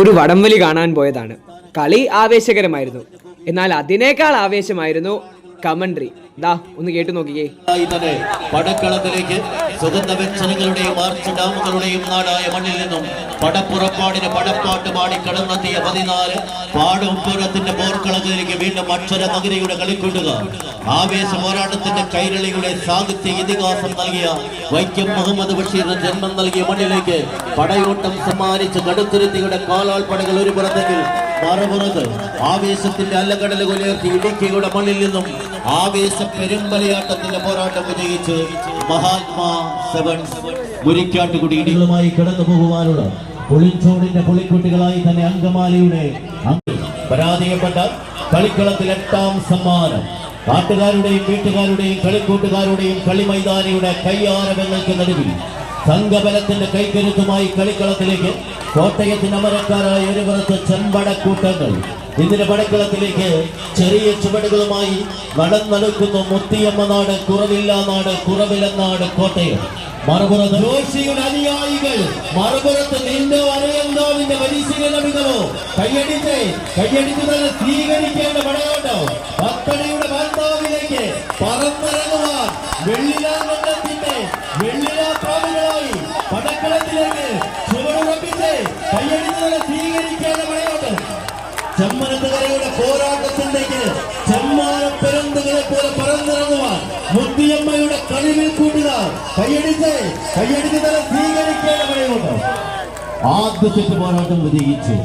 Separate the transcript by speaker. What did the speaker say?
Speaker 1: ഒരു വടംവലി കാണാൻ പോയതാണ്. കളി ആവേശകരമായിരുന്നു. എന്നാൽ അതിനേക്കാൾ ആവേശമായിരുന്നു കമന്ററി. ദാ ഒന്ന് കേട്ടു നോക്കിയേ.
Speaker 2: പടക്കളത്തിലേക്ക് സുഗന്ധവ്യഞ്ജനങ്ങളുടെയും ആർച്ചഡാമുകളുടെയും നാടായ മണ്ണിൽ നിന്നും പടപ്പുറപ്പാടിന് പടപ്പാട്ട് പാടി കടന്നെത്തിയ 14 പാടൊപ്പുറത്തിന്റെ പോർക്കളത്തിലേക്ക് വീണ്ടും അക്ഷര നഗരിയുടെ കളിക്കൊണ്ടുക ആവേശ പോരാട്ടത്തിന്റെ കൈരളിയുടെ സാഹിത്യ ഇതിഹാസം നൽകിയ വൈക്കം മുഹമ്മദ് ബഷീറിന് ജന്മം നൽകിയ മണ്ണിലേക്ക് പടയോട്ടം സമ്മാനിച്ച കടുത്തുരുത്തിയുടെ കാലാൾ പടകൾ ഒരു പുറത്തെങ്കിൽ മറുപുറത്ത് ആവേശത്തിന്റെ അല്ലകടല് ഉയർത്തി ഇടുക്കിയുടെ മണ്ണിൽ നിന്നും ആവേശ പെരുമ്പലയാട്ടത്തിന്റെ പോരാട്ടം വിജയിച്ച് മഹാത്മാ സെവൻസ് മുരിക്കാട്ടുകുടി ഇടികളുമായി കടന്നു പോകുവാനുള്ള പുളിച്ചോടിന്റെ പുളിക്കുട്ടികളായി തന്നെ അങ്കമാലിയുടെ പരാജയപ്പെട്ട കളിക്കളത്തിൽ 8ാം സമ്മാനം നാട്ടുകാരുടെയും വീട്ടുകാരുടെയും കളിക്കൂട്ടുകാരുടെയും കളിമൈതാനിയുടെ കയ്യാരങ്ങൾക്ക് നടുവിൽ സംഘബലത്തിന്റെ കൈക്കരുത്തുമായി കളിക്കളത്തിലേക്ക് കോട്ടയത്തിന് അമരക്കാരായ ഒരു പുറത്ത് ചെമ്പടക്കൂട്ടങ്ങൾ ഇതിന്റെ പടക്കളത്തിലേക്ക് ചെറിയ ചുവടുകളുമായി നടന്നടുക്കുന്നു. മുത്തിയമ്മ നാട്, കുറവില്ല നാട്, കുറവിലെന്നാട് കോട്ടയം. മറുപുറത്ത് ജോഷിയുടെ അനുയായികൾ, മറുപുറത്ത് നിന്റെ അറിയന്താവിന്റെ പരിശീലന മികവോ കൈയടിച്ച് തന്നെ സ്വീകരിക്കേണ്ട പടയോട്ടോ പത്തടിയുടെ ഭർത്താവിലേക്ക് പറന്നിറങ്ങുവാൻ വെള്ളിലാങ്കണ്ടത്തിന്റെ വെള്ളിലാപ്രാവികളായി പടക്കളത്തിലേക്ക് ചുവടുറപ്പിച്ച് കൈയടിച്ച് സ്വീകരിക്കേണ്ട പടയോട്ടം. ചെമ്മനത്തുകരയുടെ പോരാട്ടത്തിലേക്ക് ചെമ്മാന പെരുന്തുകളെ പോലെ പറന്നിറങ്ങുവാൻ മുത്തിയമ്മയുടെ കഴിവിൽ കൂട്ടുകാർ കൈയടിച്ച് തന്നെ സ്വീകരിക്കേണ്ട പടയോട്ടം. ആദ്യ സെറ്റ് പോരാട്ടം വിജയിച്ചു.